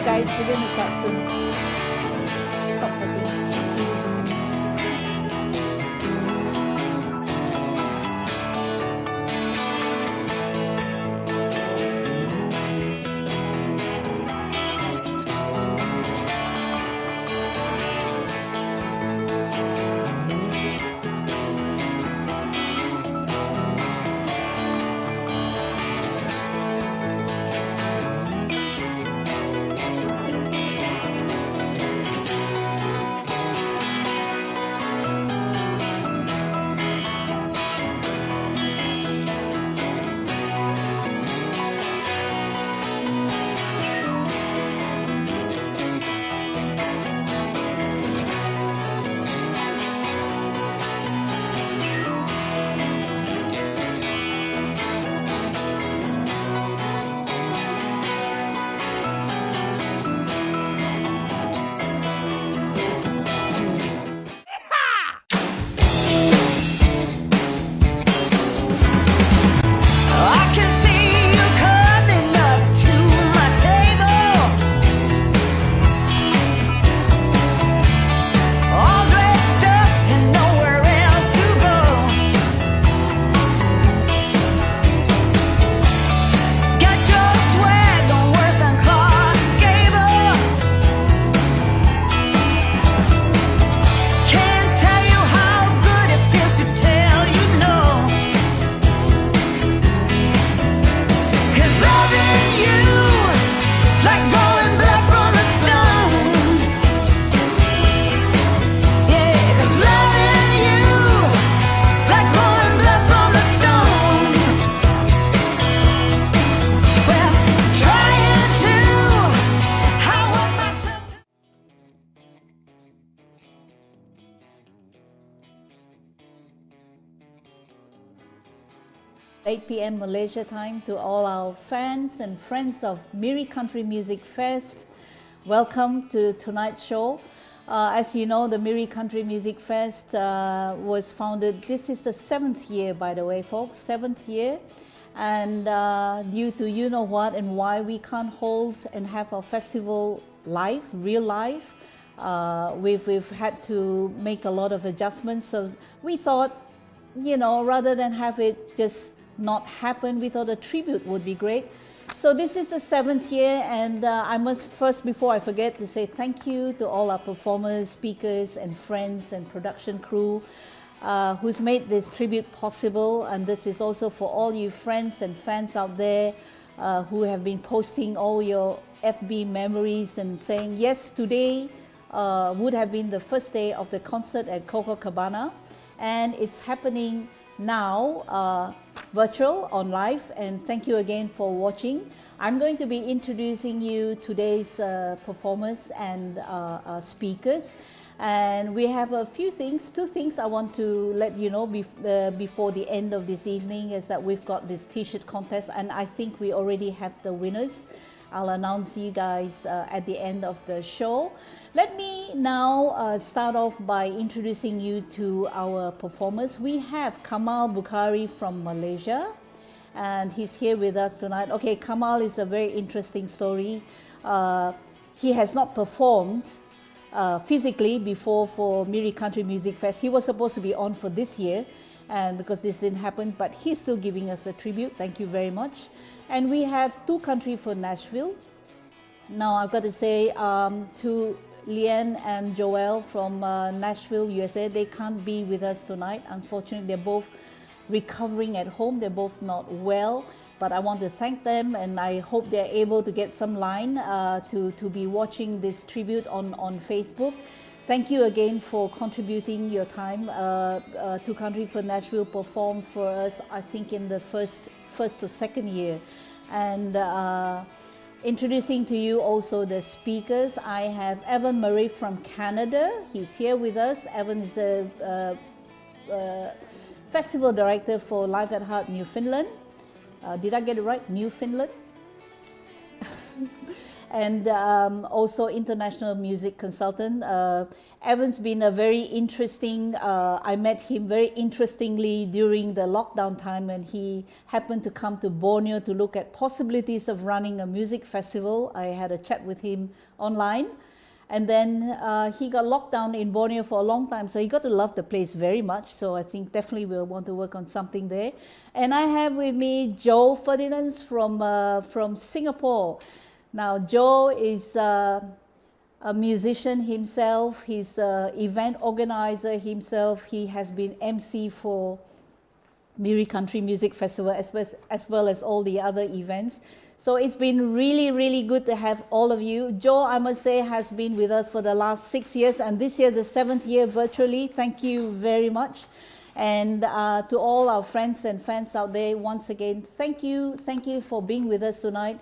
guys, we're going to start soon. Stop talking. Eight p.m. Malaysia time to all our fans and friends of Miri Country Music Fest. Welcome to tonight's show. As you know, the Miri Country Music Fest was founded, this is the 7th year, by the way, folks, 7th year. And due to you know what and why we can't hold and have our festival live, real live, we've had to make a lot of adjustments. So we thought, you know, rather than have it just not happen, we thought a tribute would be great. So this is the 7th year, and I must first, before I forget, to say thank you to all our performers, speakers and friends and production crew who's made this tribute possible. And this is also for all you friends and fans out there who have been posting all your FB memories and saying, yes, today would have been the first day of the concert at Copacabana, and it's happening now virtual on live, and thank you again for watching. I'm going to be introducing you today's performers and speakers, and we have a few things, two things I want to let you know before the end of this evening, is that we've got this t-shirt contest, and I think we already have the winners. I'll announce you guys at the end of the show. Let me now start off by introducing you to our performers. We have Kamal Bukhary from Malaysia, and he's here with us tonight. Okay, Kamal is a very interesting story. He has not performed physically before for Miri Country Music Fest. He was supposed to be on for this year, and because this didn't happen, but he's still giving us a tribute. Thank you very much. And we have Two Country for Nashville. Now I've got to say to Leanne and Joel from Nashville, USA, they can't be with us tonight. Unfortunately, they're both recovering at home. They're both not well, but I want to thank them, and I hope they're able to get some line to be watching this tribute on Facebook. Thank you again for contributing your time. Two Country for Nashville performed for us, I think, in the first or second year. And introducing to you also the speakers, I have Evan Murray from Canada. He's here with us. Evan is the Festival Director for Live at Heart Newfoundland. Did I get it right? Newfoundland? and also international music consultant. Evan's been a very interesting, I met him very interestingly during the lockdown time when he happened to come to Borneo to look at possibilities of running a music festival. I had a chat with him online. And then he got locked down in Borneo for a long time, so he got to love the place very much. So I think definitely we'll want to work on something there. And I have with me Joe Ferdinands from Singapore. Now Joe is a musician himself. He's an event organizer himself. He has been MC for Miri Country Music Festival as well as all the other events. So it's been really, really good to have all of you. Joe, I must say, has been with us for the last 6 years, and this year, the 7th year virtually. Thank you very much. And to all our friends and fans out there, once again, thank you. Thank you for being with us tonight.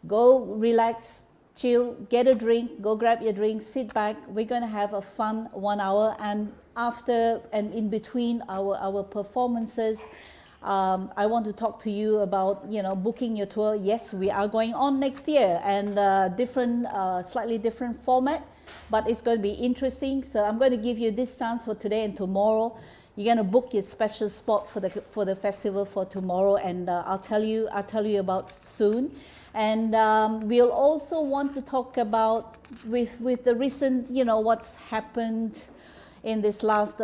Go relax, chill, get a drink, go grab your drink, sit back. We're going to have a fun 1 hour. And after and in between our performances, I want to talk to you about, booking your tour. Yes, we are going on next year, and slightly different format, but it's going to be interesting. So I'm going to give you this chance for today and tomorrow. You're going to book your special spot for the festival for tomorrow, and I'll tell you about soon. And we'll also want to talk about with the recent, what's happened in this last,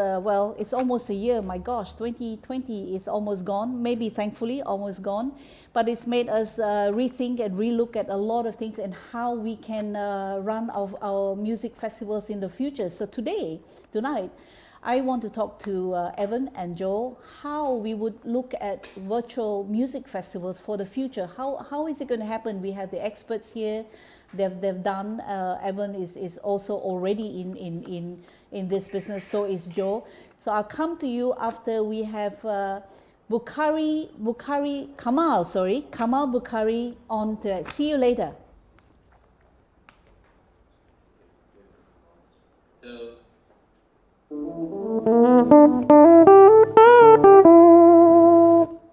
it's almost a year, my gosh, 2020 is almost gone, maybe thankfully almost gone, but it's made us rethink and relook at a lot of things and how we can run our music festivals in the future. So tonight, I want to talk to Evan and Joe how we would look at virtual music festivals for the future. How is it going to happen? We have the experts here. They've done. Evan is also already in this business. So is Joe. So I'll come to you after we have Kamal Bukhary on today. See you later.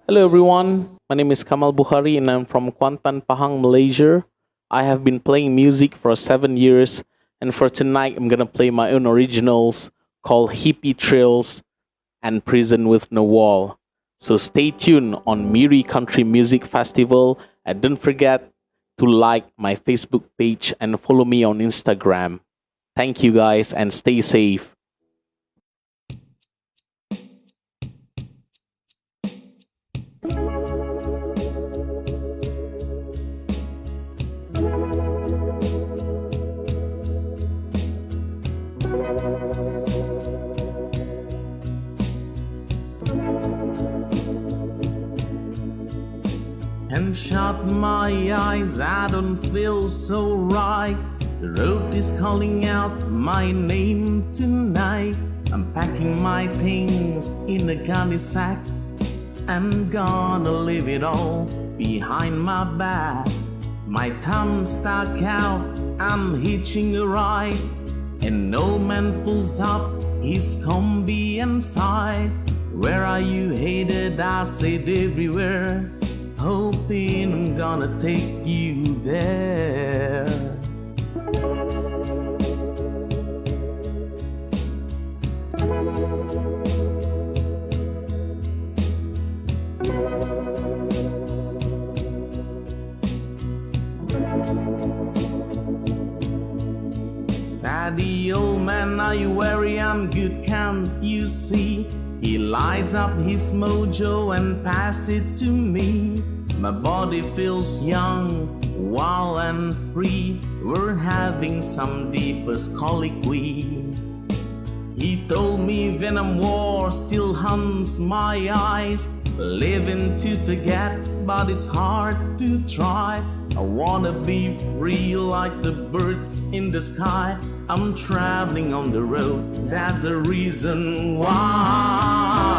Hello everyone, my name is Kamal Bukhary and I'm from Kuantan, Pahang, Malaysia. I have been playing music for 7 years, and for tonight I'm gonna play my own originals called Hippie Trails and Prison with No Wall. So stay tuned on Miri Country Music Festival, and don't forget to like my Facebook page and follow me on Instagram. Thank you guys and stay safe. And shut my eyes, I don't feel so right. The road is calling out my name tonight. I'm packing my things in a gunny sack. I'm gonna leave it all behind my back. My thumb stuck out, I'm hitching a ride, and no man pulls up his combi inside. Where are you headed? I said everywhere, hoping I'm gonna take you there. Sadie old man, are you weary? I'm good, can't you see? He lights up his mojo and pass it to me. My body feels young, wild and free. We're having some deepest colloquy. He told me venom war still haunts my eyes. Living to forget, but it's hard to try. I wanna be free like the birds in the sky. I'm traveling on the road, that's the reason why.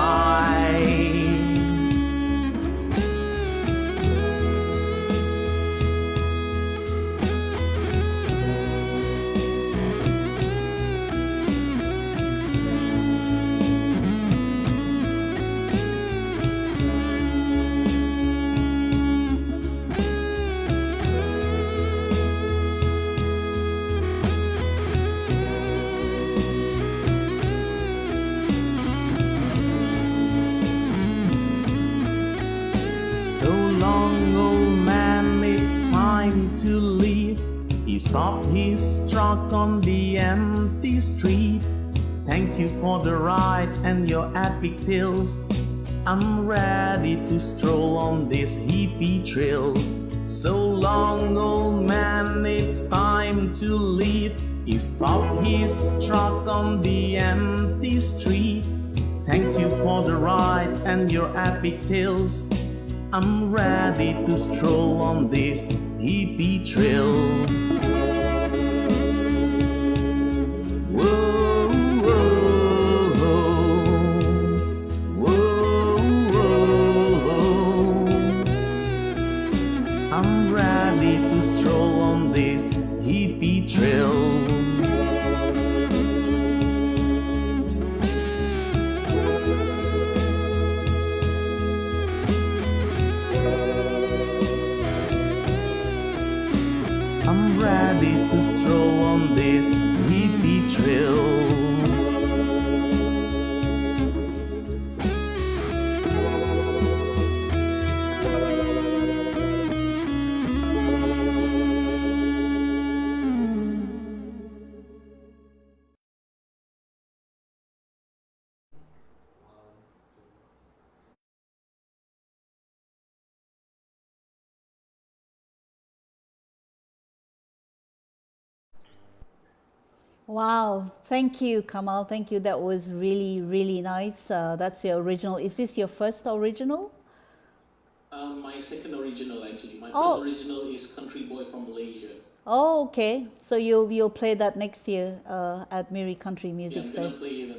stopped his truck on the empty street. Thank you for the ride and your epic tales. I'm ready to stroll on these hippie trails. So long, old man, it's time to leave. He stopped his truck on the empty street. Thank you for the ride and your epic tales. I'm ready to stroll on this hippie trail. Whoa, whoa, whoa, whoa, whoa. I'm ready to stroll on this hippie trail. I'm ready to stroll on this hippie trail. Wow, thank you, Kamal. Thank you. That was really, really nice. That's your original. Is this your first original? My second original, actually. My Oh. first original is Country Boy from Malaysia. Oh, okay. So you'll play that next year at Miri Country Music Yeah, I'm gonna Fest. play it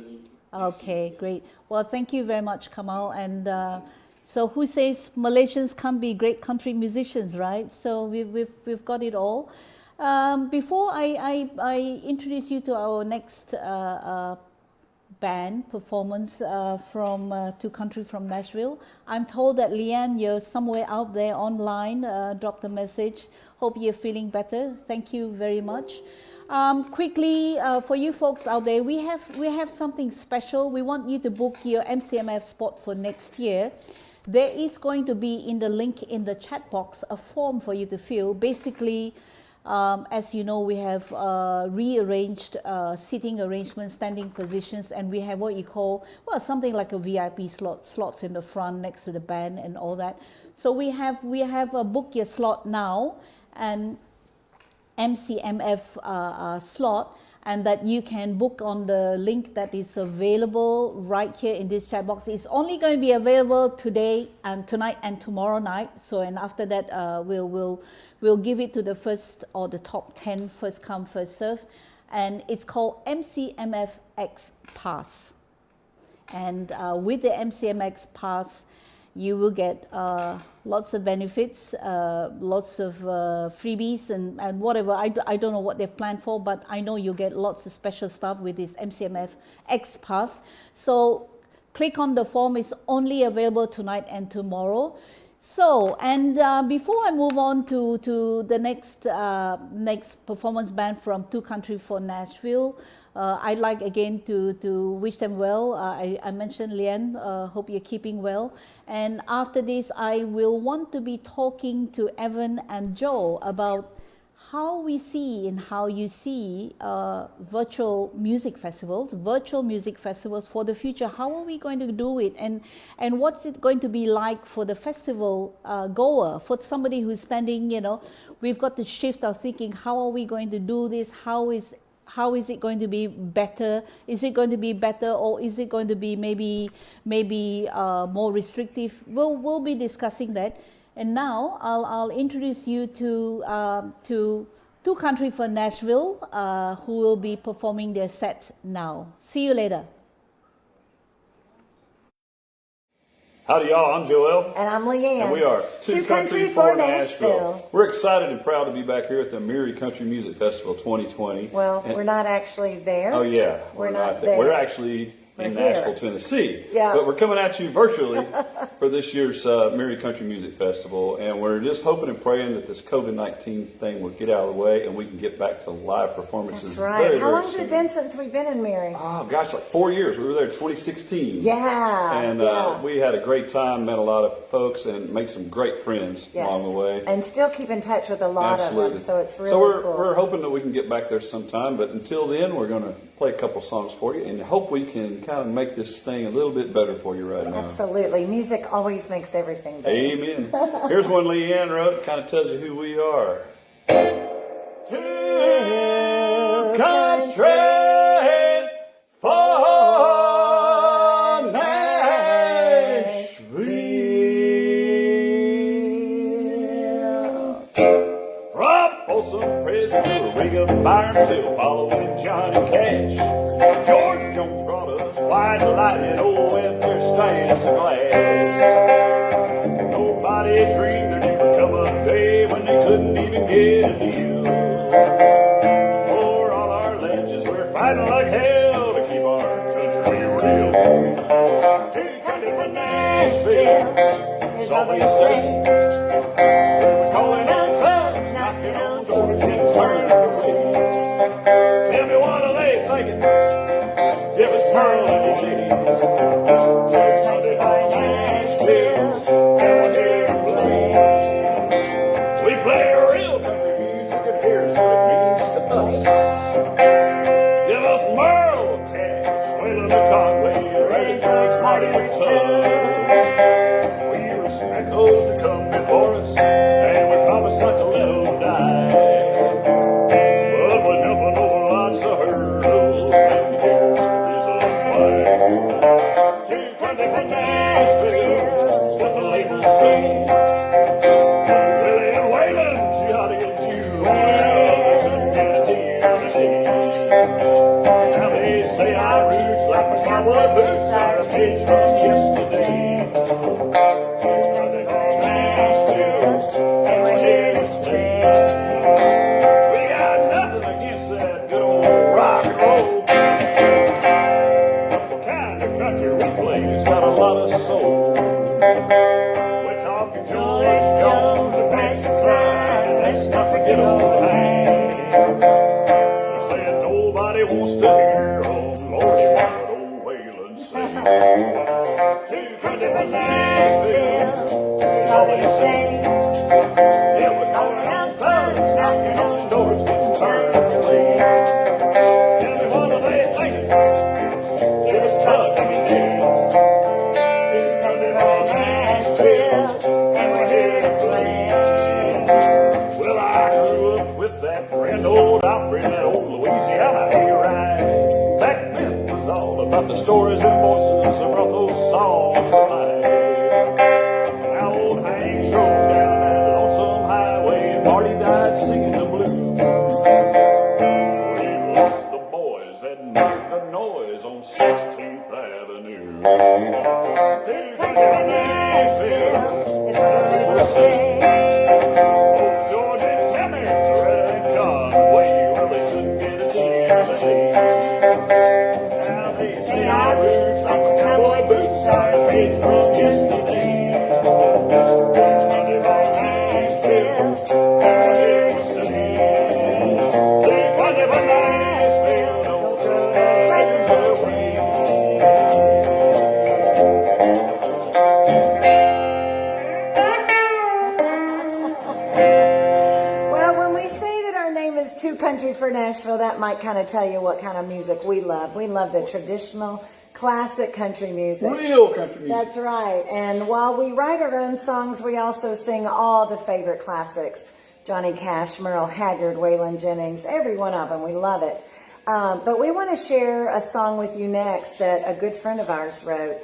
Okay, great. Well, thank you very much, Kamal. And so, who says Malaysians can't be great country musicians, right? So we've got it all. Before I introduce you to our next band performance from Two Country from Nashville, I'm told that Leanne, you're somewhere out there online. Dropped a message. Hope you're feeling better. Thank you very much. Quickly, for you folks out there, we have something special. We want you to book your MCMF spot for next year. There is going to be in the link in the chat box a form for you to fill. Basically, as you know, we have rearranged seating arrangements, standing positions, and we have what you call, well, something like a VIP slots in the front next to the band and all that. So we have a book your slot now and MCMF slot, and that you can book on the link that is available right here in this chat box. It's only going to be available today and tonight and tomorrow night. So, and after that, we'll give it to the first or the top 10 first come first serve, and it's called MCMF X Pass. And with the MCMX Pass, you will get lots of benefits, lots of freebies and whatever. I don't know what they've planned for, but I know you'll get lots of special stuff with this MCMF X Pass. So click on the form. It's only available tonight and tomorrow. So, and before I move on to the next performance band from Two Country for Nashville, I'd like again to wish them well. I mentioned Lian, hope you're keeping well. And after this, I will want to be talking to Evan and Joe about how we see and how you see virtual music festivals for the future. How are we going to do it, and what's it going to be like for the festival goer, for somebody who's standing, you know, we've got to shift our thinking. How are we going to do this? How is it going to be better? Is it going to be better, or is it going to be maybe more restrictive? We'll be discussing that. And now I'll introduce you to Two Country for Nashville, who will be performing their set now. See you later. Howdy y'all, I'm Joel. And I'm Leanne. And we are Two Country for Nashville. We're excited and proud to be back here at the Miri Country Music Festival 2020. Well, we're not actually there. Oh yeah. We're not there. We're actually in Nashville, Tennessee. Yeah. But we're coming at you virtually for this year's Mary Country Music Festival, and we're just hoping and praying that this COVID-19 thing will get out of the way and we can get back to live performances. That's right. Very, How very long has soon. it been since we've been in Mary? Oh gosh, like 4 years. We were there in 2016. Yeah. And we had a great time, met a lot of folks, and made some great friends along the way. And still keep in touch with a lot of them, so it's really cool. We're hoping that we can get back there sometime, but until then, we're going to play a couple songs for you and hope we can kind of make this thing a little bit better for you right now. Absolutely. Music always makes everything better. Amen. Here's one Leanne wrote, kind of tells you who we are. To country for Nashville. From Folsom Prison to Riga Fire, still following Johnny Cash. George Jones brought us white lightning, oh, empty stains of glass. Nobody dreamed there'd even come a day when they couldn't even get a deal. For all our legends, we're fighting like hell to keep our country real. To country for Nashville is all they say. We're calling out thugs, knocking on doors, getting turned away. Tell me what are they thinking? Give us Pearl and the J. To country for Nashville, and we're here to play. We play real country music, and here's what it means to us. Give us Merle Cash, Waylon McConway, Ray Jones, Marty McTubb. We respect those that come before us, and we promise not to let them die. But we're jumping over lots of hurdles, and here's the reason why. To country for Nashville, what the labels say. Willie and Waylon, she ought to get you. Now they say our roots, like my cowboy boots, are a page from yesterday. And we're here to stay. We got nothing against that good old rock and roll. But the kind of country we play has got a lot of soul. We're talking George Jones and Patsy Cline, and let's not forget old Hank. They're saying nobody wants to hear old Lordy what old Waylon say. To country for Nashville is all they say. Yeah, we're calling out thugs, knocking on doors, getting turned away. Tell me what are they thinking? Give us Tug and the Day. To country for Nashville, and we're here to play. Well, I grew up with that grand old Opry and that old Louisiana hayride. Back then was all about the stories and voices that brought those songs to life. Now old Hank drove down that lonesome highway and Marty died singing the blues. We lost the boys that made the noise on 16th Avenue. To country for Nashville, it's what people say. Oh, George and Tammy, Loretta and Conway, well, they couldn't get a deal today. Now they say our roots, like my cowboy boots, are a page from yesterday. Country for Nashville, and we're here to stay. Country for Nashville, don't throw the legends away. Well, when we say that our name is Too Country for Nashville, that might kind of tell you what kind of music we love. We love the traditional, classic country music. Real country music. That's right. And while we write our own songs, we also sing all the favorite classics. Johnny Cash, Merle Haggard, Waylon Jennings, every one of them. We love it. But we want to share a song with you next that a good friend of ours wrote.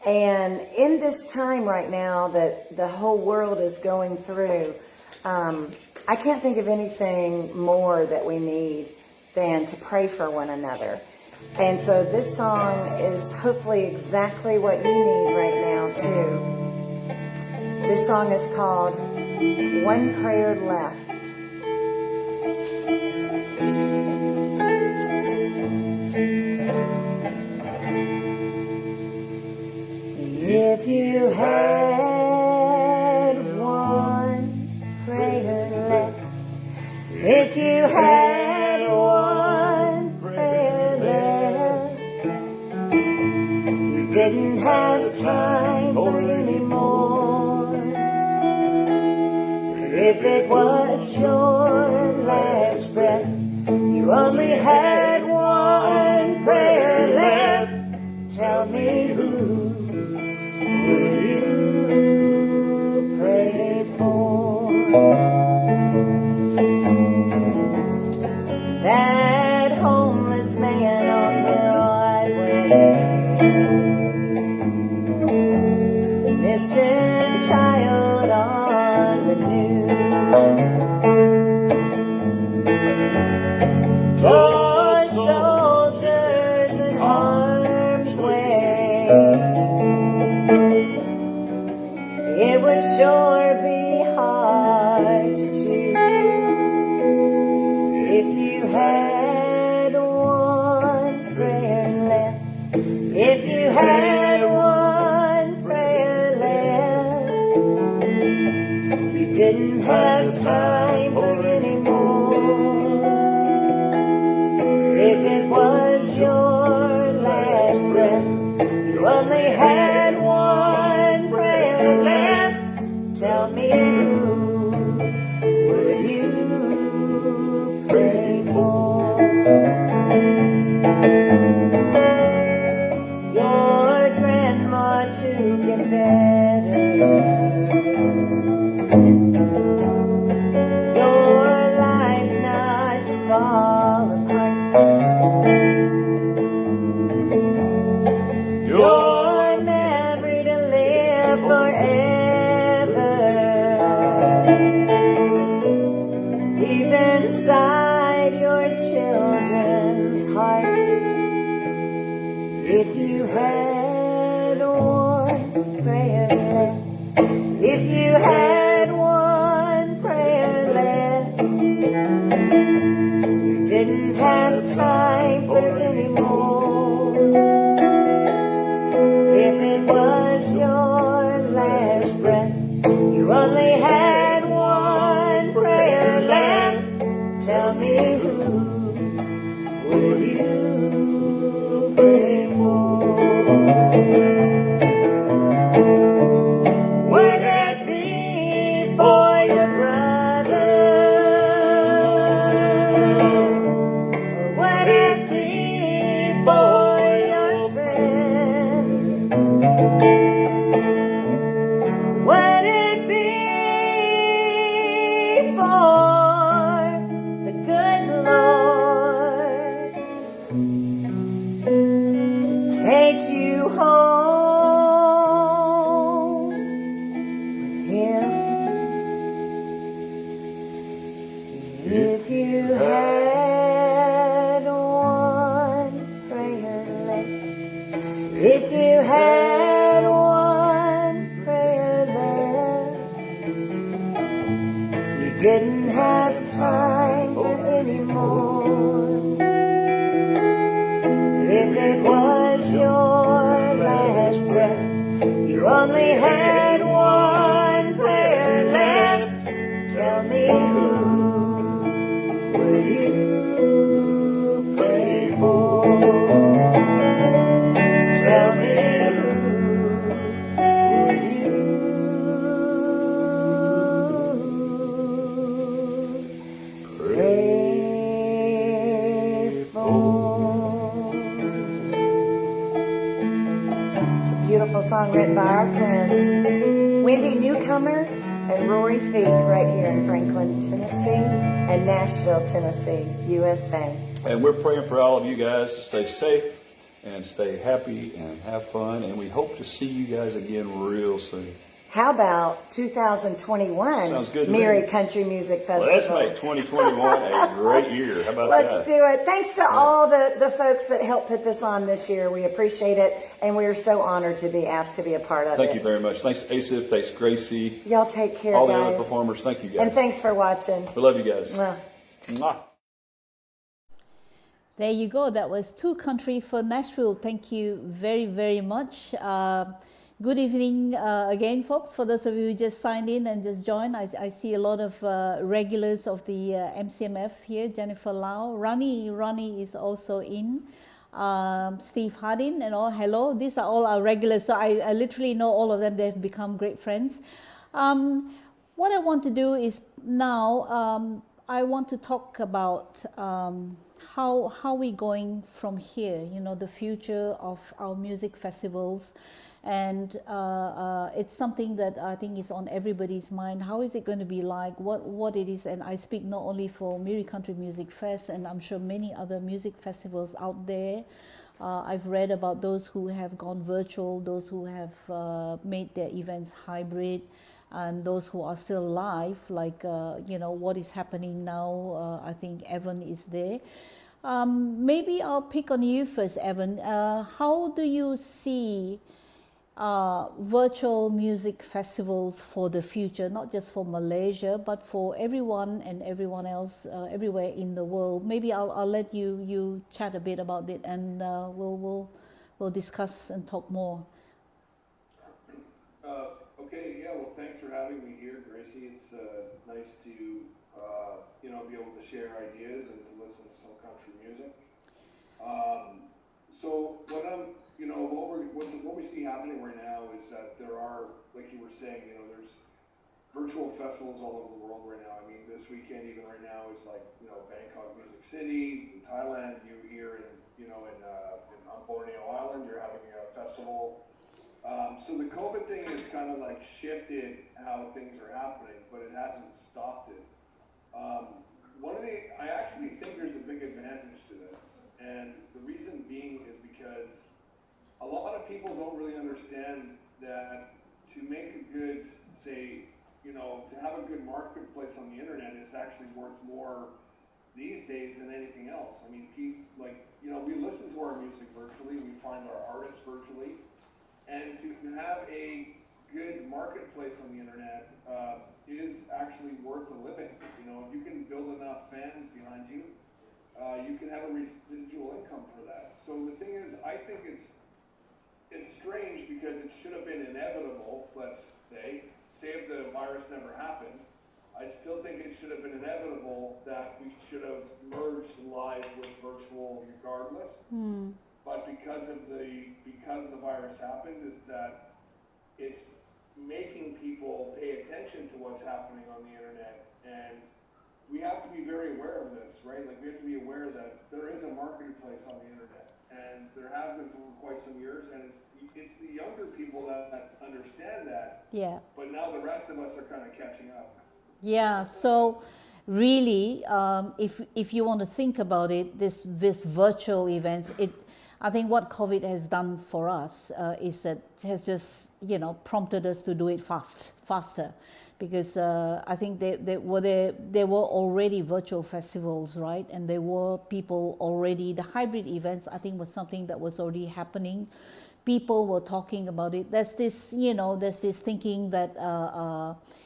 And in this time right now that the whole world is going through, I can't think of anything more that we need than to pray for one another. And so this song is hopefully exactly what you need right now too. This song is called One Prayer Left. didn't have time for any more. If it was your last breath, you only had one prayer left. Tell me, who will you pray for? That homeless man on Broadway, the missing child on the news, those soldiers in harm's way. It would sure be hard to choose if you had one prayer left. If you had one prayer left, you didn't have time for any more. If it was your last breath, you only had one prayer left. Tell me, who would you pray for? Your grandma to get better, your life not to fall apart, your memory to live forever deep inside your children's hearts. If you had one prayer left, if you had one prayer left, you didn't have time for any more. If it was your last breath, you only had one prayer left. Tell me, who will you pray for? Would it be for your brother? Or would it be for your friend? Would it be for the good Lord to take you home with Him? If you had one prayer left, if you had one prayer left, you didn't have time for any more. If it was your last breath, you only had one prayer left. Tell me, who will you pray for? Tell me, who will you pray for? It's a beautiful song written by our friends Wendy Newcomer and Rory Feek right here in Franklin, Tennessee and Nashville, Tennessee, USA. And we're praying for all of you guys to stay safe and stay happy and have fun. And we hope to see you guys again real soon. How about 2021 Sounds good to Mary me. Country Music Festival? Well, let's make 2021 a great year. How about Let's that? do it. Thanks to all the folks that helped put this on this year. We appreciate it, and we are so honored to be asked to be a part of it. Thank you very much. Thanks, Asif. Thanks, Gracie. Y'all take care, All guys. the other performers. Thank you, guys. And thanks for watching. We love you guys. Mwah. Mwah. There you go. That was Two Country for Nashville. Thank you very, very much. Good evening again, folks. For those of you who just signed in and just joined, I see a lot of regulars of the MCMF here. Jennifer Lau. Ronnie is also in. Steve Hardin and all, hello. These are all our regulars, so I literally know all of them. They've become great friends. What I want to do is now, I want to talk about how we're going from here, you know, the future of our music festivals. And it's something that I think is on everybody's mind. How is it going to be like? What it is? And I speak not only for Miri Country Music Fest, and I'm sure many other music festivals out there. I've read about those who have gone virtual, those who have made their events hybrid, and those who are still live, like you know, what is happening now. I think Evan is there. Maybe I'll pick on you first, Evan. How do you see virtual music festivals for the future, not just for Malaysia, but for everyone and everyone else everywhere in the world? Maybe I'll let you chat a bit about it, and we'll discuss and talk more. Okay, yeah, well, thanks for having me here, Gracie. It's nice to you know, be able to share ideas and to listen to some country music. So what I'm, you know, what we see happening right now is that there are, like you were saying, you know, there's virtual festivals all over the world right now. I mean, this weekend even right now is like, you know, Bangkok Music City, in Thailand. You here in, you know, on Borneo Island, you're having a festival. So the COVID thing has kind of like shifted how things are happening, but it hasn't stopped it. I actually think there's a big advantage to this, and the reason being is because a lot of people don't really understand that to make a good, say, you know, to have a good marketplace on the internet is actually worth more these days than anything else. I mean, like, you know, we listen to our music virtually, we find our artists virtually, and to have a good marketplace on the internet is actually worth a living. You know, if you can build enough fans behind you, you can have a residual income for that. So the thing is, I think it's strange because it should have been inevitable, let's say if the virus never happened, I still think it should have been inevitable that we should have merged live with virtual regardless. But because the virus happened, is that it's making people pay attention to what's happening on the internet, and we have to be very aware of this, right? Like, we have to be aware that there is a marketplace on the internet, and there has been for quite some years, and it's the younger people that understand that. Yeah. But now the rest of us are kind of catching up. Yeah. So really, if you want to think about it, this virtual events, I think what COVID has done for us is that it has just, you know, prompted us to do it faster, because I think there were already virtual festivals, right? And there were people already, the hybrid events, I think, was something that was already happening. People were talking about it. There's this, you know, there's this thinking that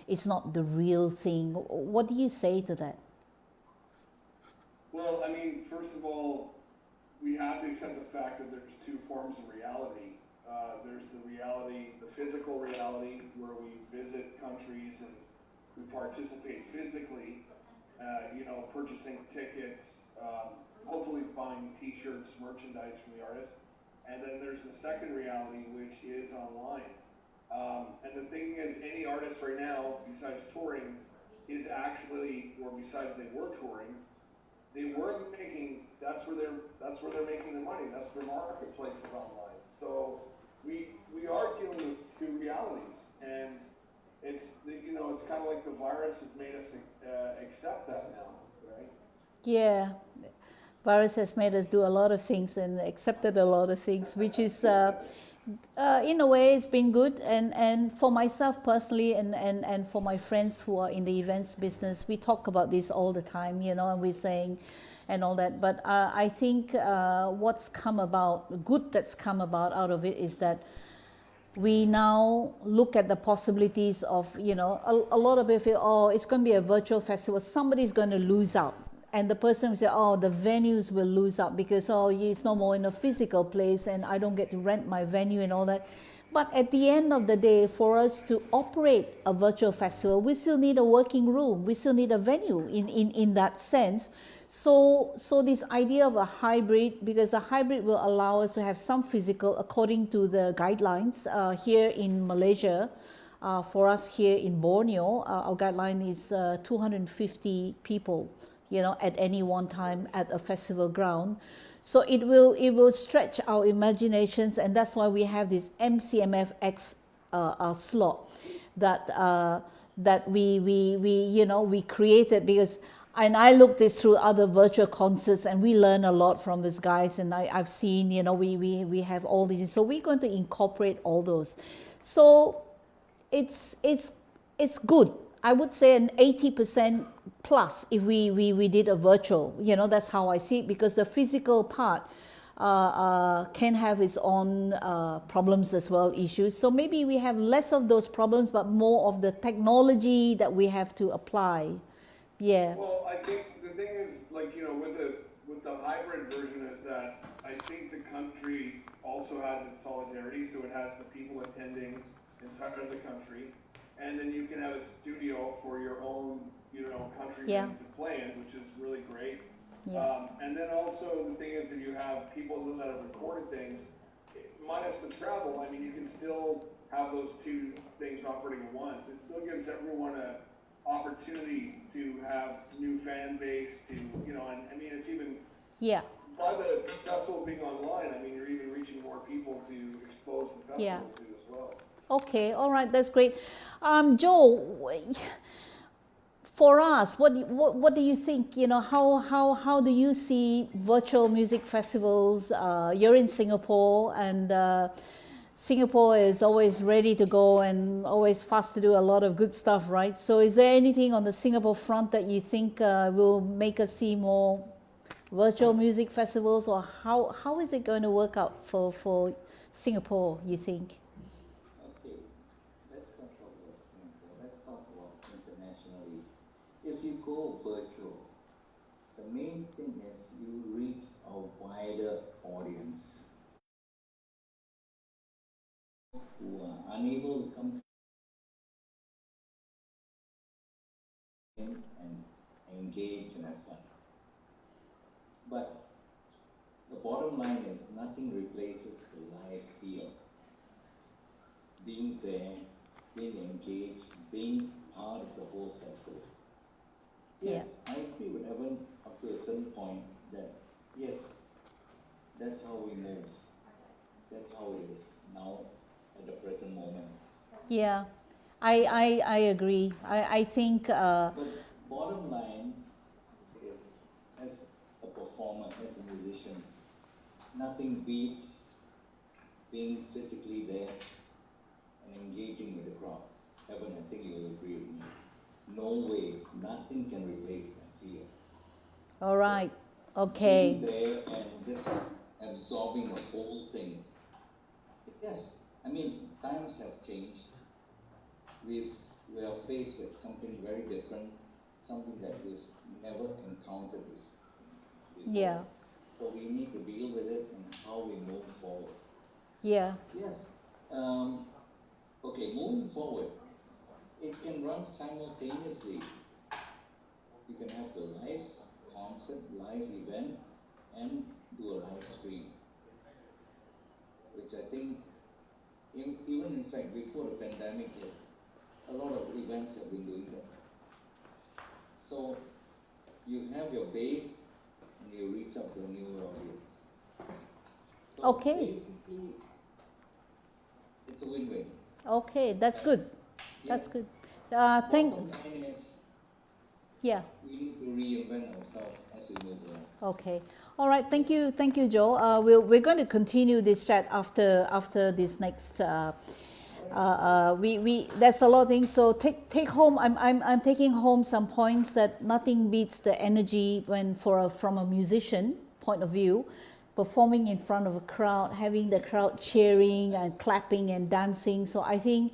it's not the real thing. What do you say to that? Well, I mean, first of all, we have to accept the fact that there's two forms of reality. There's the reality, the physical reality, where we visit countries and we participate physically, you know, purchasing tickets, hopefully buying t-shirts, merchandise from the artist. And then there's the second reality, which is online. And the thing is, any artist right now, besides touring, is actually, or besides they were touring, they were making, that's where they're making their money. That's their marketplace is online. So we are dealing with two realities, and it's, you know, it's kind of like the virus has made us accept that now, right? Yeah, virus has made us do a lot of things and accepted a lot of things, which is in a way it's been good, and for myself personally, and for my friends who are in the events business, we talk about this all the time, you know, and we're saying and all that. But I think what's come about, good that's come about out of it, is that we now look at the possibilities of, you know, a lot of people feel, oh, it's going to be a virtual festival, somebody's going to lose out. And the person will say, oh, the venues will lose out because, oh, it's no more in a physical place and I don't get to rent my venue and all that. But at the end of the day, for us to operate a virtual festival, we still need a working room. We still need a venue in that sense. So this idea of a hybrid, because a hybrid will allow us to have some physical according to the guidelines here in Malaysia. For us here in Borneo, our guideline is 250 people, at any one time at a festival ground. So it will stretch our imaginations, and that's why we have this MCMF X slot that we created, because and I looked this through other virtual concerts, and we learn a lot from these guys, and I've seen, we have all these, so we're going to incorporate all those. So it's good. I would say an 80% plus if we did a virtual. That's how I see it, because the physical part can have its own problems as well, issues. So maybe we have less of those problems, but more of the technology that we have to apply. Yeah. Well, I think the thing is, with the hybrid version is that I think the country also has its solidarity, so it has the people attending entire the country, and then you can have a studio for your own, countrymen to play in, which is really great. Yeah. And then also the thing is that you have people that have recorded things, minus the travel. I mean, you can still have those two things operating at once. It still gives everyone a opportunity to have new fan base, to, and I mean, it's even, by the festival being online, I mean, you're even reaching more people to expose the festival to as well. Okay, all right, that's great. Joe, for us, what do you think? How do you see virtual music festivals? You're in Singapore, and Singapore is always ready to go and always fast to do a lot of good stuff, right? So is there anything on the Singapore front that you think will make us see more virtual music festivals, or how is it going to work out for Singapore, you think? Okay, let's not talk about Singapore, let's talk about internationally. If you go virtual, the main thing is you reach a wider audience who are unable to come in and engage and have fun. But the bottom line is nothing replaces the live feel. Being there, being engaged, being part of the whole festival. Yes, I agree with Evan up to a certain point that yes, that's how we move. That's how it is now at the present moment. Yeah, I agree. I think. But bottom line is, as a performer, as a musician, nothing beats being physically there and engaging with the crowd. Evan, I think you will agree with me. No way, nothing can replace that feel. All right, okay. Being there and just absorbing the whole thing. Yes, I mean, times have changed. We are faced with something very different, something that we've never encountered before. Yeah. So we need to deal with it and how we move forward. Yeah. Yes. Okay, moving forward, it can run simultaneously. You can have the live concert, live event, and do a live stream. Which I think, even in fact, before the pandemic hit, a lot of events have been doing that. So you have your base and you reach out to a new audience. So okay. Basically, it's a win-win. Okay, that's good. Yeah. That's good. Bottom line is, yeah. we need to reinvent ourselves as we move along. Okay. All right. Thank you, Joe. We're going to continue this chat after this next. There's a lot of things. So take home. I'm taking home some points that nothing beats the energy from a musician point of view, performing in front of a crowd, having the crowd cheering and clapping and dancing. So I think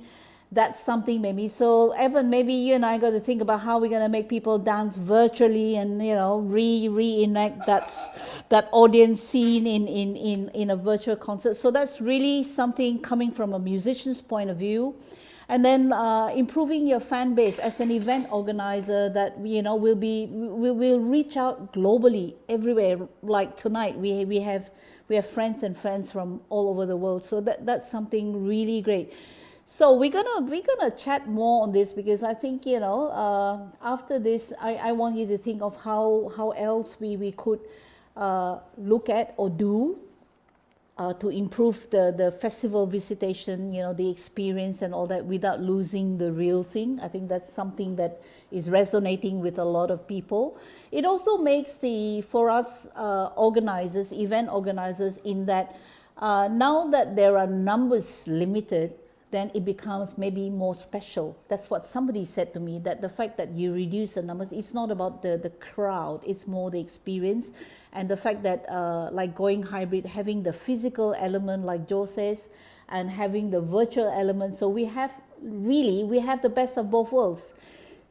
that's something maybe. So Evan, maybe you and I got to think about how we're going to make people dance virtually and reenact that audience scene in a virtual concert. So that's really something coming from a musician's point of view. And then improving your fan base as an event organizer, that will reach out globally everywhere. Like tonight, we have friends and friends from all over the world. So that's something really great. So we're gonna chat more on this, because I think after this, I want you to think of how else we could look at or do to improve the festival visitation, the experience and all that, without losing the real thing. I think that's something that is resonating with a lot of people. It also makes for us organizers, event organizers, in that now that there are numbers limited, then it becomes maybe more special. That's what somebody said to me, that the fact that you reduce the numbers, it's not about the crowd, it's more the experience. And the fact that like going hybrid, having the physical element like Joe says, and having the virtual element. So we have the best of both worlds.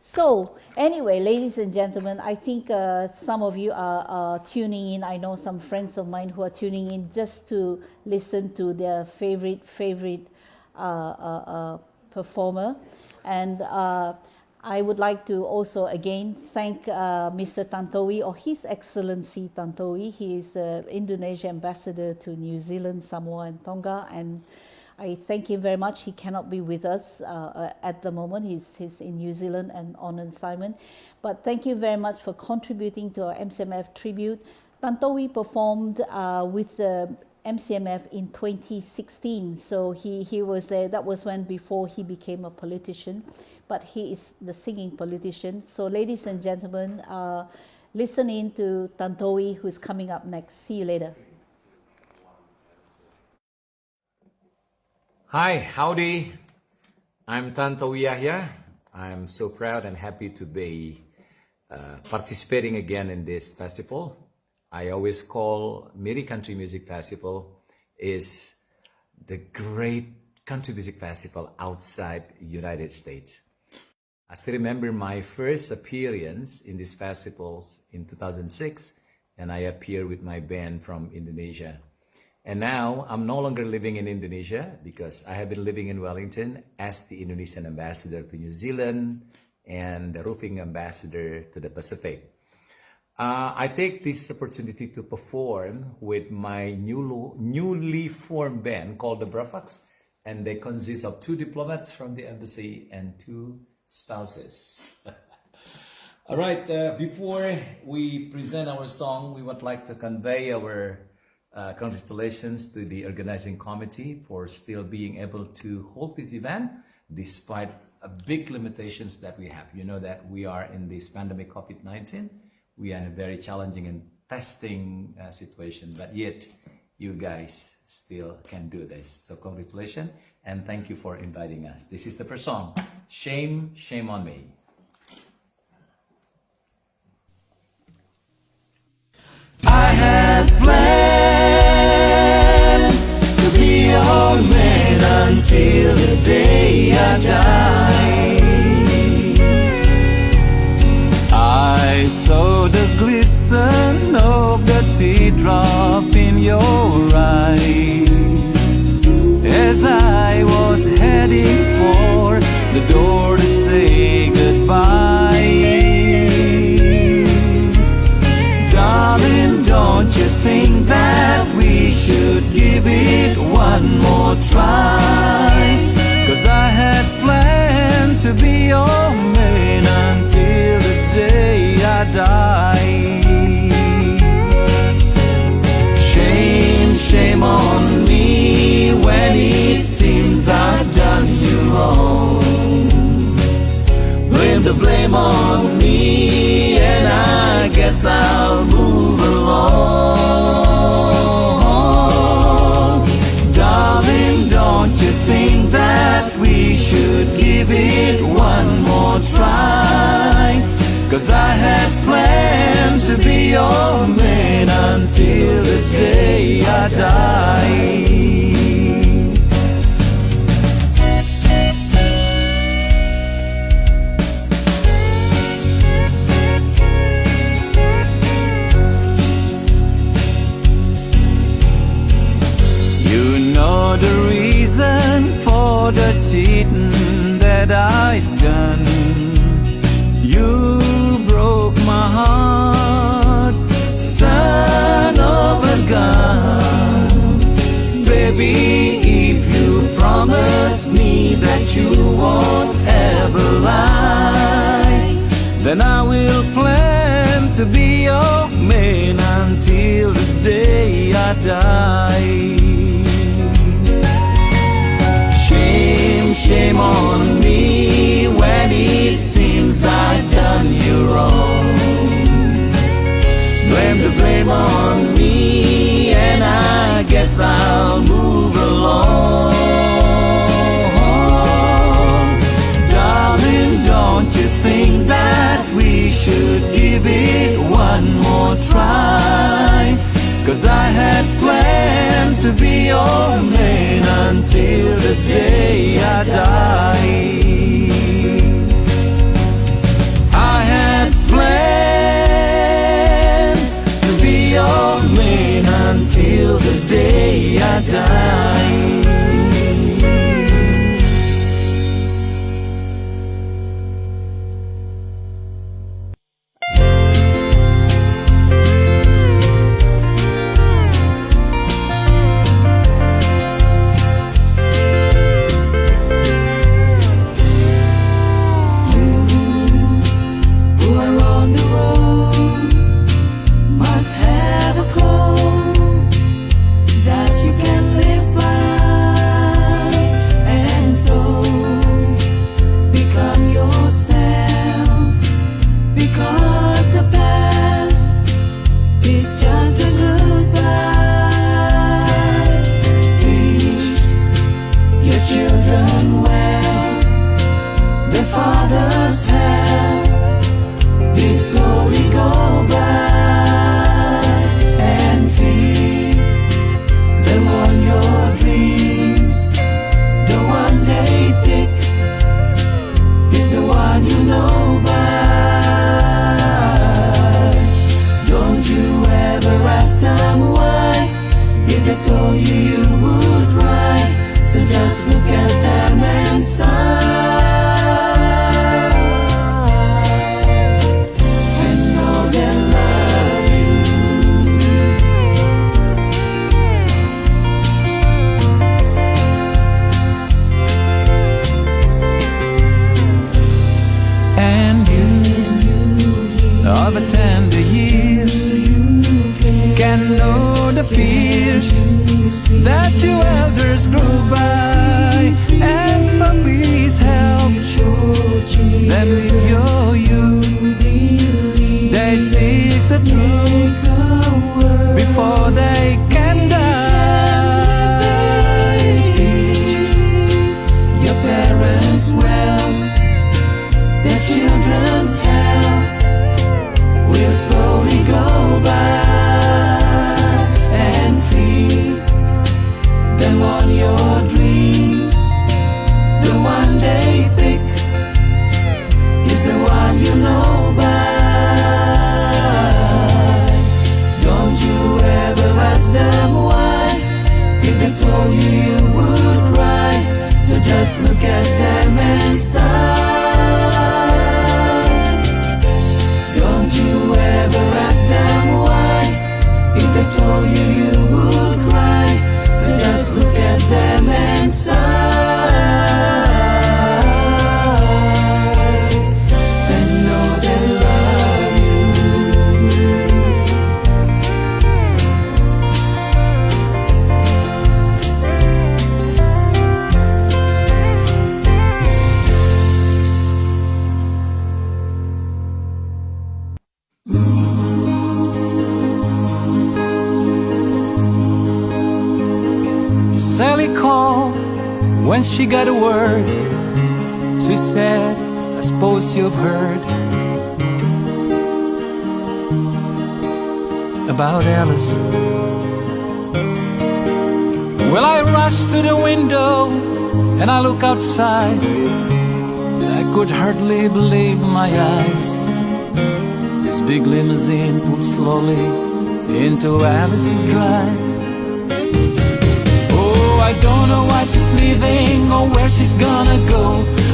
So anyway, ladies and gentlemen, I think some of you are tuning in. I know some friends of mine who are tuning in just to listen to their favorite performer. And I would like to also again thank Mr. Tantowi, or His Excellency Tantowi. He is the Indonesia ambassador to New Zealand, Samoa and Tonga, and I thank him very much. He cannot be with us at the moment. He's in New Zealand and on assignment. But thank you very much for contributing to our MCMF tribute. Tantowi performed with the MCMF in 2016, so he was there. That was before he became a politician, but he is the singing politician. So ladies and gentlemen, listen in to Tantowi, who's coming up next. See you later. Hi, howdy. I'm Tantowi Yahya. I'm so proud and happy to be participating again in this festival. I always call Miri Country Music Festival is the great country music festival outside United States. I still remember my first appearance in these festivals in 2006, and I appeared with my band from Indonesia. And now I'm no longer living in Indonesia, because I have been living in Wellington as the Indonesian ambassador to New Zealand and the roofing ambassador to the Pacific. I take this opportunity to perform with my newly formed band called the Brafax, and they consist of 2 diplomats from the embassy and 2 spouses. All right, before we present our song, we would like to convey our congratulations to the organizing committee for still being able to hold this event despite big limitations that we have. You know that we are in this pandemic COVID-19. We are in a very challenging and testing situation, but yet you guys still can do this. So congratulations and thank you for inviting us. This is the first song, Shame, Shame on Me. I had planned to be your man until the day I die. I saw the glisten of the teardrop in your eye as I was heading for the door to say goodbye. Darling, don't you think that we should give it one more try? 'Cause I had planned to be your man until the day I die. Shame, shame on me when it seems I've done you wrong. Blame the blame on me, and I guess I'll move along. Darling, don't you think that we should give it one more try? 'Cause I had planned to be your man until the day I die. You know the reason for the cheating that I'd done. You broke my heart, son of a gun. Baby, if you promise me that you won't ever lie, then I will plan to be your man until the day I die. Shame, shame on me when it seems I've done you wrong. Blame the blame on me, and I guess I'll move along. Darling, don't you think that we should give it one more try? 'Cause I had planned to be your man until the day I die. I had planned to be your man until the day I die. Sally called when she got a word. She said, I suppose you've heard about Alice. Well, I rushed to the window and I look outside. I could hardly believe my eyes. This big limousine pulled slowly into Alice's drive. Oh, I don't know why she's leaving or where she's gonna go.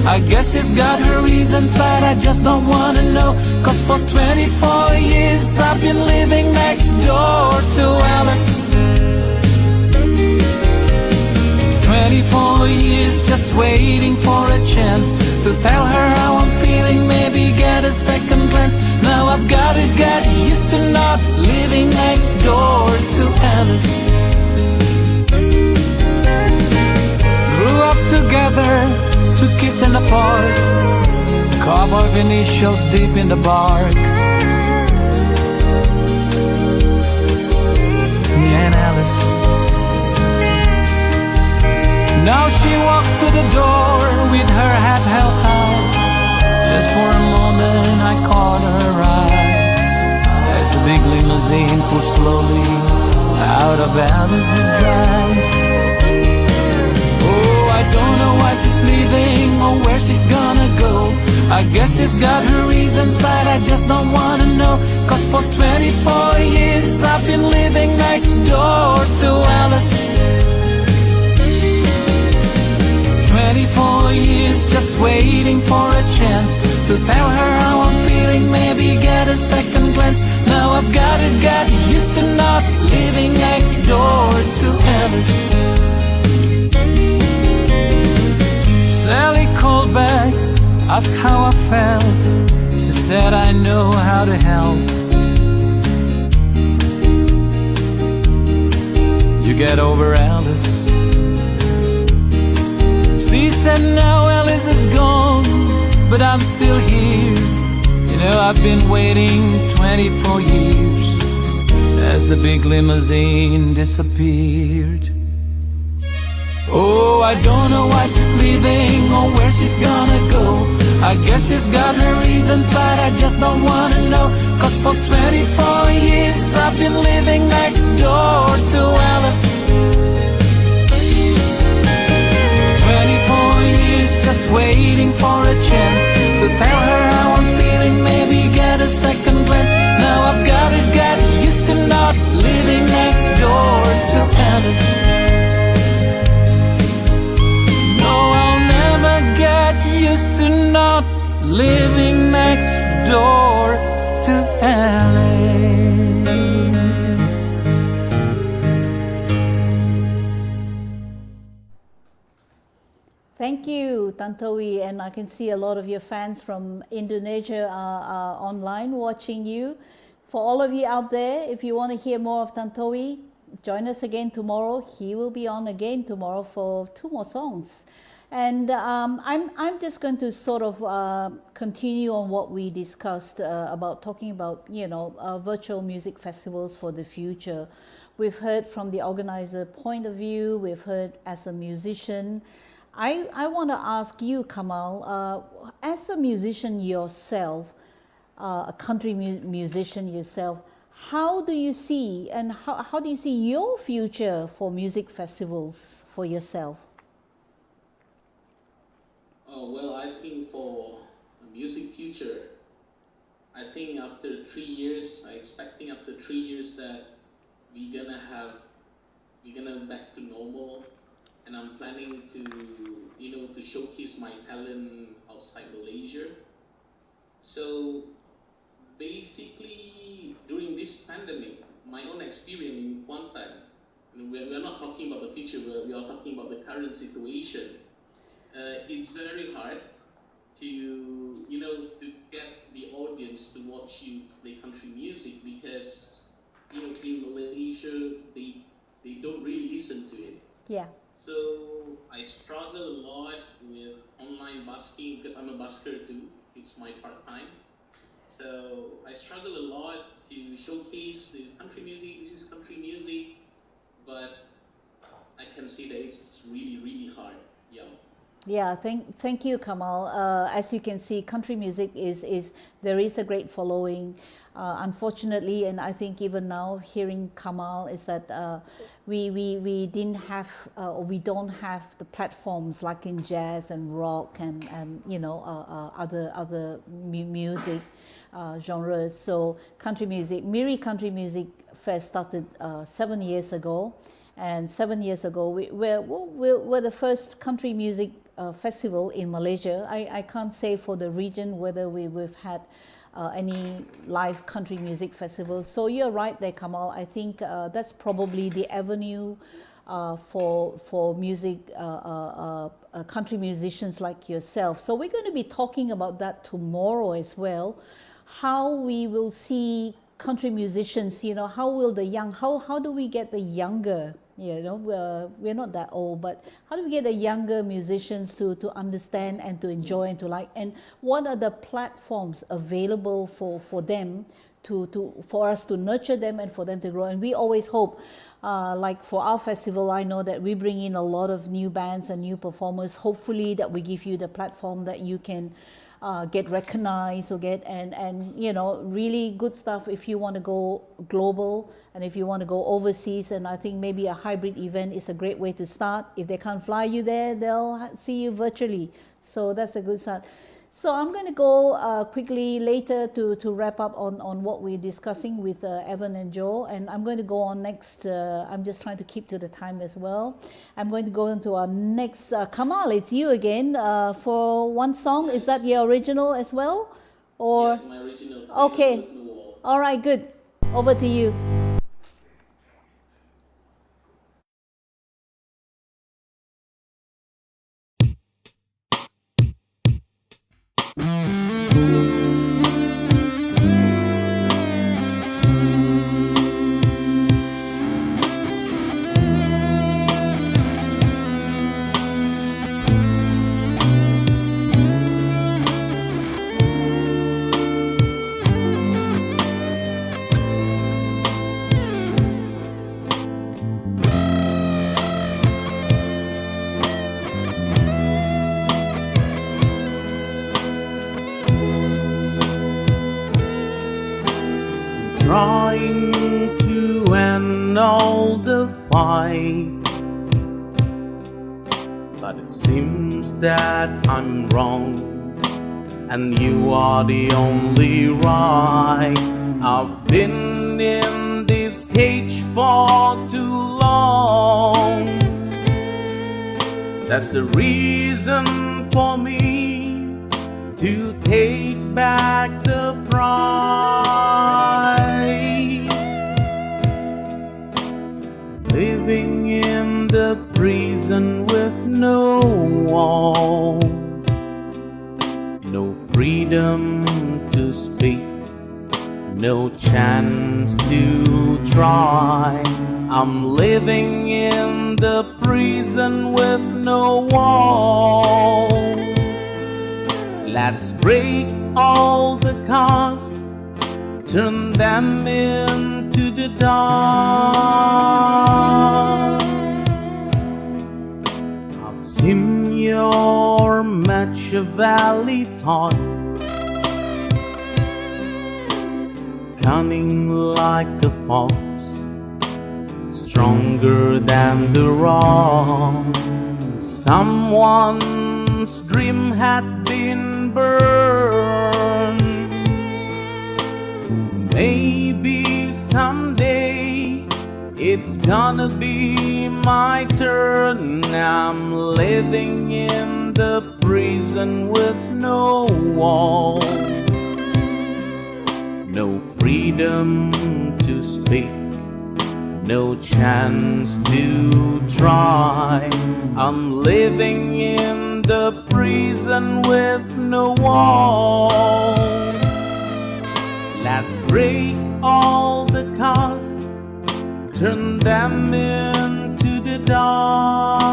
I guess she's got her reasons, but I just don't wanna know. Cause for 24 years I've been living next door to Alice. 24 years just waiting for a chance to tell her how I'm feeling, maybe get a second glance. Now I've gotta get used to not living next door to Alice. Grew up together, took kiss in the park, carve our initials deep in the bark. Me and Alice. Now she walks to the door with her head held high. Just for a moment I caught her eye as the big limousine pulled slowly out of Alice's drive. Oh, I don't know why she's leaving or where she's gonna go. I guess she's got her reasons, but I just don't wanna know. Cause for 24 years I've been living next door to Alice. 24 years just waiting for a chance to tell her how I'm feeling, maybe get a second glance. Now I've gotta get used to not living next door to Alice. Sally called back, asked how I felt. She said I know how to help. You get over Alice. She said now Alice is gone, but I'm still here. You know I've been waiting 24 years as the big limousine disappeared. Oh, I don't know why she's leaving or where she's gonna go. I guess she's got her reasons, but I just don't wanna know. Cause for 24 years I've been living next door to Alice. 24 years just waiting for a chance to tell her how I'm feeling, maybe get a second glance. Now I've gotta get used to not living next door to Alice. No, I'll never get used to not living next door to Alice. Thank you, Tantowi, and I can see a lot of your fans from Indonesia are online watching you. For all of you out there, if you want to hear more of Tantowi, join us again tomorrow. He will be on again tomorrow for 2 more songs. And I'm just going to sort of continue on what we discussed about talking about, virtual music festivals for the future. We've heard from the organizer point of view, we've heard as a musician. I want to ask you, Kamal, as a musician yourself, a country musician yourself, how do you see and how do you see your future for music festivals for yourself? Oh, well, I think for the music future, I think after 3 years, I'm expecting after 3 years that we're gonna back to normal, and I'm planning to, to showcase my talent outside Malaysia. So basically, during this pandemic, my own experience in Kuantan, we're not talking about the future, we are talking about the current situation. It's very hard to, to get the audience to watch you play country music because, in Malaysia, they don't really listen to it. Yeah. So I struggle a lot with online busking because I'm a busker too. It's my part-time. So I struggle a lot to showcase this country music. This is country music, but I can see that it's really, really hard. Yeah. Yeah, thank you, Kamal. As you can see, country music is there is a great following. Unfortunately, and I think even now hearing Kamal is that we didn't have or we don't have the platforms like in jazz and rock and other music genres. So country music, Miri Country Music Fest started 7 years ago, and 7 years ago we're the first country music festival in Malaysia. I can't say for the region whether we've had any live country music festivals. So you're right there, Kamal. I think that's probably the avenue for music, country musicians like yourself. So we're going to be talking about that tomorrow as well. How we will see country musicians, you know, how will the young, how do we get the younger, you know, we're not that old, but how do we get the younger musicians to understand and to enjoy and to like, and what are the platforms available for them for us to nurture them and for them to grow? And we always hope, like for our festival, I know that we bring in a lot of new bands and new performers, hopefully that we give you the platform that you can get recognized or get and you know, really good stuff if you want to go global and if you want to go overseas. And I think maybe a hybrid event is a great way to start. If they can't fly you there, they'll see you virtually, so that's a good start. So I'm going to go quickly later to wrap up on what we're discussing with Evan and Joe, and I'm going to go on next. I'm just trying to keep to the time as well. I'm going to go into our next. Kamal, it's you again for one song. Is that your original as well? Or Yes, my original. okay, all right, good. Over to you. Trying to end all the fight, but it seems that I'm wrong and you are the only right. I've been in this cage for too long. That's the reason for me to take back the pride. Living in the prison with no wall, no freedom to speak, no chance to try. I'm living in the prison with no wall. Let's break all the cars, turn them into the dark. I've seen your Machiavelli thought, cunning like a fox, stronger than the rock. Someone's dream had been burned. Maybe someday it's gonna be my turn. I'm living in the prison with no wall, no freedom to speak, no chance to try. I'm living in the prison with no wall. Let's break all the cars, turn them into the dark.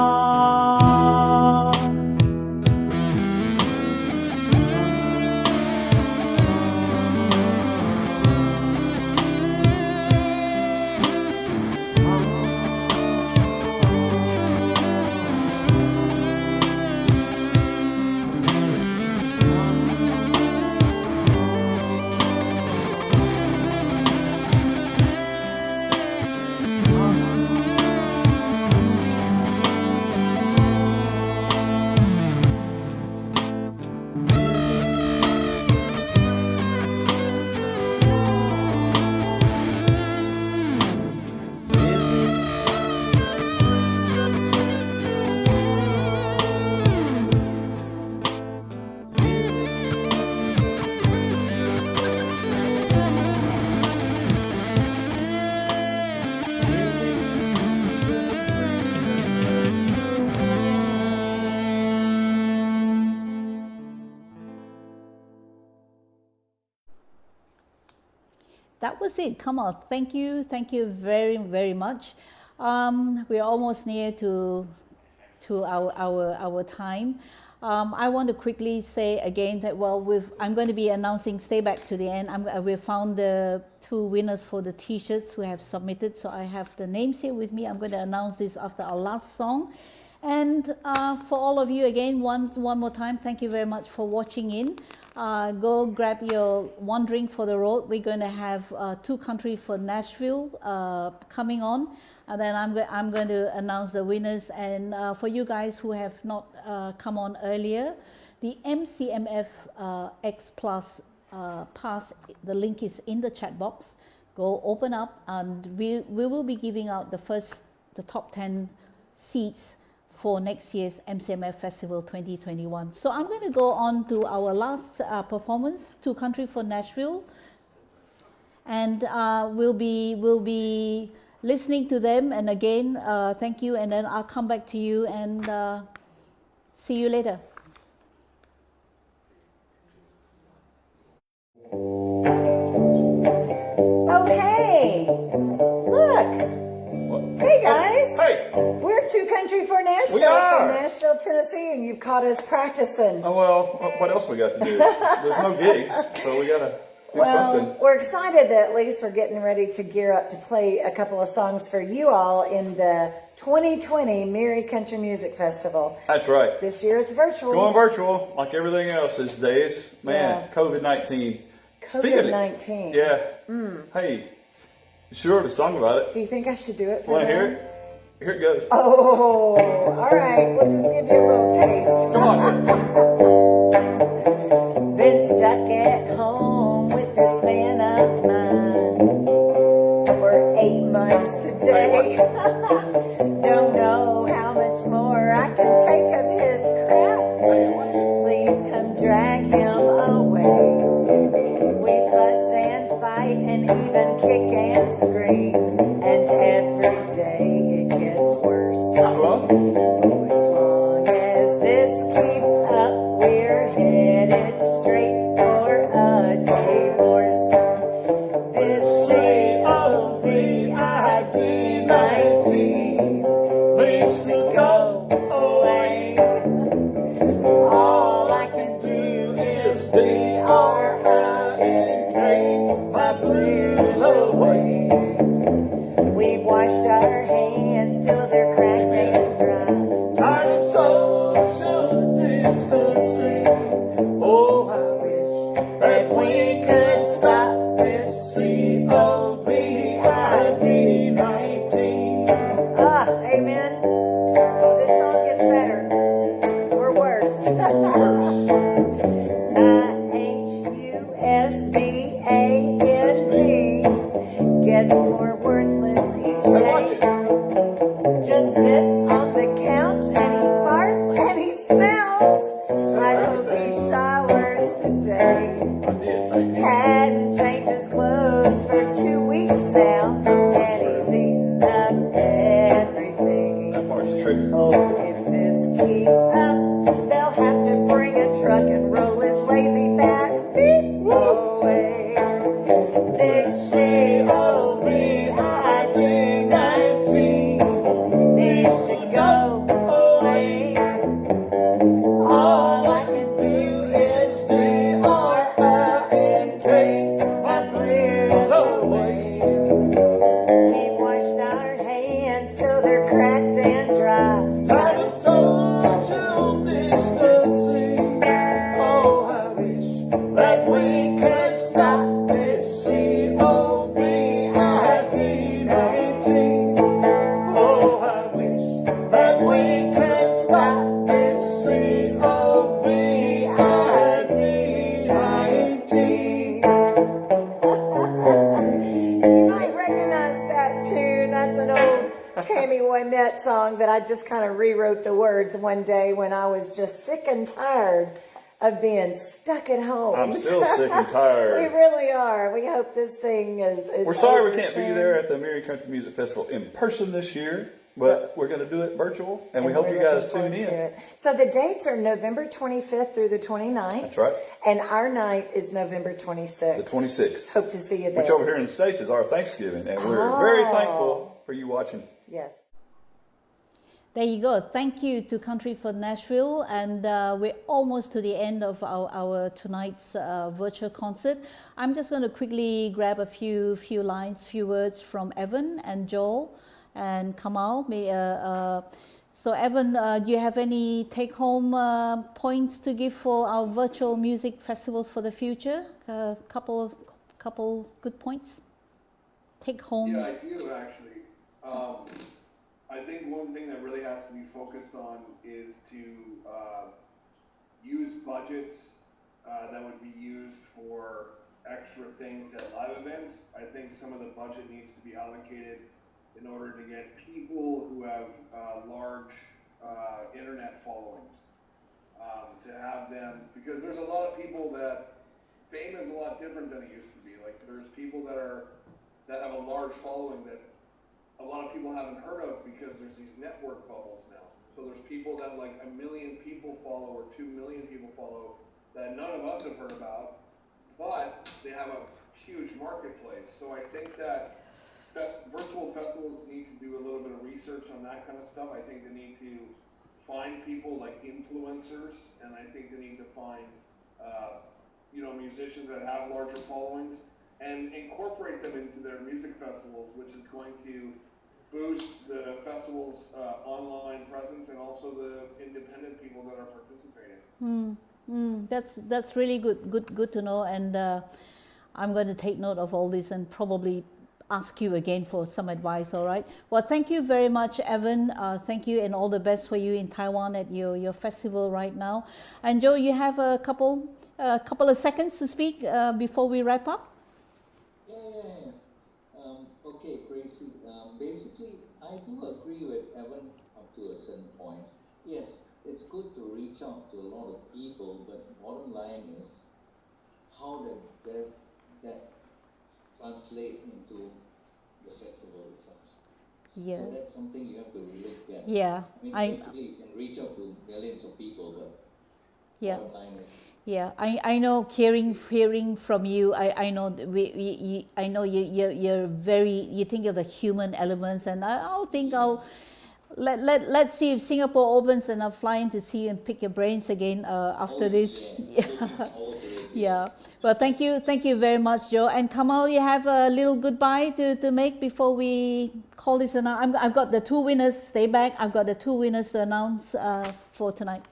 was it. Kamal, thank you very, very much. We're almost near to our time. I want to quickly say again that, I'm going to be announcing, stay back to the end. We found the 2 winners for the t-shirts who have submitted. So I have the names here with me. I'm going to announce this after our last song. And for all of you, again, one more time, thank you very much for watching in. Go grab your one drink for the road. We're going to have 2 country for Nashville coming on. And then I'm going to announce the winners. And for you guys who have not come on earlier, the MCMF X Plus pass, the link is in the chat box. Go open up, and we will be giving out the top 10 seats for next year's MCMF Festival 2021. So I'm going to go on to our last performance, 2 country for Nashville. And we'll be listening to them, and again, thank you, and then I'll come back to you and see you later. Oh, hey! Look! Hey, guys! Hey! We're 2 country for Nashville. We are! From Nashville, Tennessee, and you've caught us practicing. Oh, well, what else we got to do? There's no gigs, so we got to do something. We're excited that at least we're getting ready to gear up to play a couple of songs for you all in the 2020 Miri Country Music Festival. That's right. This year it's virtual. Going virtual, like everything else these days. Man, Yeah. COVID-19. COVID-19. Yeah. Hey, you sure the song about it? Do you think I should do it for Want to them? hear it? Here it goes. Oh, all right. We'll just give you a little taste. Come on. Been stuck at home with this man of mine for 8 months today. Don't know how much more I can take of his crap. Please come drag him away. We fuss and fight and even kick and scream, and every day it gets worse. Oh, as long as this keeps up, we're headed straight for a divorce. This COVID-19 needs to go away. All I can do is D-R-I-N-K my blues away. We've washed our hands till they're cracked and dry. Tired of social distancing. Oh, I wish that we could stop this COVID-19. Ah, amen. Oh, this song gets better. Or worse. IHUSBANT gets more worthless each day. Just sits on the couch and he farts and he smells. I hope he showers today. Hadn't changed his clothes for 2 weeks now, and he's eaten up everything. That part's true. Oh, if this keeps up, they'll have to bring a truck and roll his lazy fat beep away. This COVID-19 needs to go away. All I can do is D-R-I-N-K my blues away. We've washed our hands till they're cracked and dry. Tired of social distancing. Oh, I wish that we could stop this COVID-19. Oh, I wish that we could stop this COVID-19. You might recognize that tune. That's an old Tammy Wynette song that I just kind of rewrote the words one day when I was just sick and tired of being stuck at home. I'm still sick and We tired. really are. We hope this thing is We're sorry over we can't be soon. there at the Miri Country Music Festival in person this year. but we're going to do it virtual, and we hope you guys tune in. So the dates are November 25th through the 29th. That's right. And our night is November 26th. The 26th. Hope to see you there. Which over here in the States is our Thanksgiving, and we're very thankful for you watching. Yes. There you go. Thank you to Country for Nashville, and we're almost to the end of our tonight's virtual concert. I'm just going to quickly grab a few lines, few words from Evan and Joel and Kamal. So Evan, do you have any take-home points to give for our virtual music festivals for the future? A couple good points. Take home. Yeah, I do actually. I think one thing that really has to be focused on is to use budgets that would be used for extra things at live events. I think some of the budget needs to be allocated in order to get people who have large internet followings, to have them, because there's a lot of people that, fame is a lot different than it used to be. Like there's people that have a large following that a lot of people haven't heard of because there's these network bubbles now. So there's people that like 1 million people follow or 2 million people follow that none of us have heard about, but they have a huge marketplace. So I think that virtual festivals need to do a little bit of research on that kind of stuff. I think they need to find people like influencers, and I think they need to find musicians that have larger followings and incorporate them into their music festivals, which is going to boost the festival's online presence and also the independent people that are participating. That's really good to know, and I'm going to take note of all this and probably ask you again for some advice. All right. Well, thank you very much, Evan. Thank you, and all the best for you in Taiwan at your festival right now. And Joe, you have a couple of seconds to speak before we wrap up. Okay, Gracie. Basically, I do agree with Evan up to a certain point. Yes, it's good to reach out to a lot of people, but bottom line is how that translate into the festival itself. Yeah. So that's something you have to look at. Yeah. Basically, you can reach out to millions of people, but bottom line is. Yeah, I know. Hearing from you, I know I know you're very. You think of the human elements, and let's see if Singapore opens, and I'll fly in to see you and pick your brains again after this. Yes. Yeah. Well, thank you very much, Joe. And Kamal, you have a little goodbye to make before we call this. And I've got the two winners. Stay back. I've got the two winners to announce for tonight.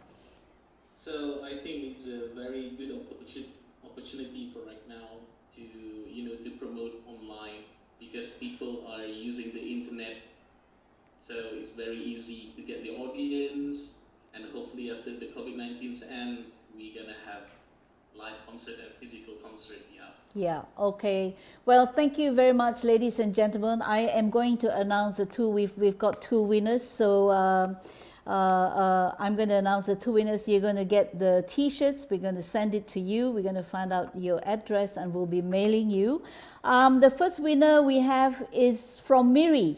So I think it's a very good opportunity for right now to promote online, because people are using the internet, so it's very easy to get the audience, and hopefully after the COVID-19 ends, we're gonna have live concert and physical concert. Yeah. Okay. Well, thank you very much, ladies and gentlemen. I am going to announce the two. We've got two winners, so. I'm going to announce the two winners. You're going to get the t-shirts. We're going to send it to you. We're going to find out your address, and we'll be mailing you. The first winner we have is from Miri,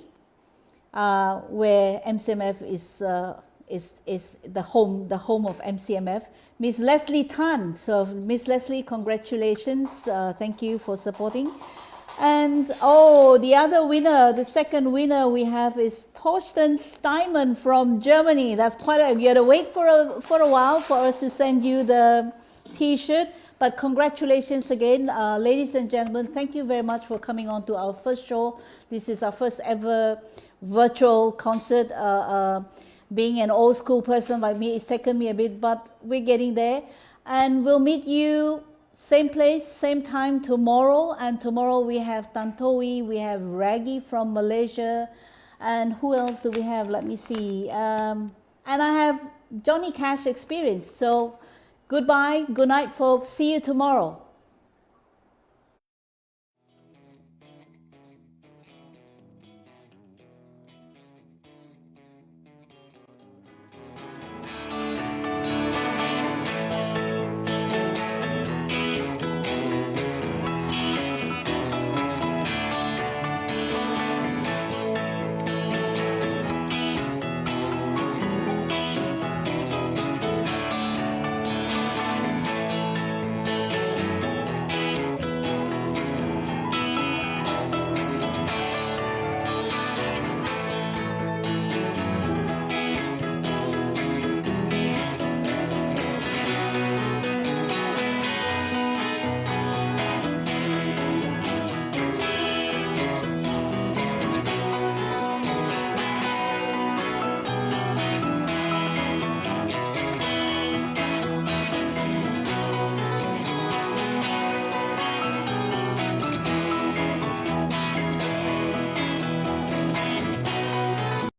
where MCMF is the home of MCMF. Miss Leslie Tan. So Miss Leslie, congratulations. Thank you for supporting. And the other winner, the second winner we have is Torsten Steinmann from Germany. That's you had to wait for a while for us to send you the t-shirt. But congratulations again, ladies and gentlemen. Thank you very much for coming on to our first show. This is our first ever virtual concert. Being an old school person like me, it's taken me a bit, but we're getting there. And we'll meet you same place, same time tomorrow. And tomorrow we have Tantowi, we have Raggy from Malaysia, and who else do we have? Let me see. And I have Johnny Cash Experience. So goodbye, good night, folks. See you tomorrow.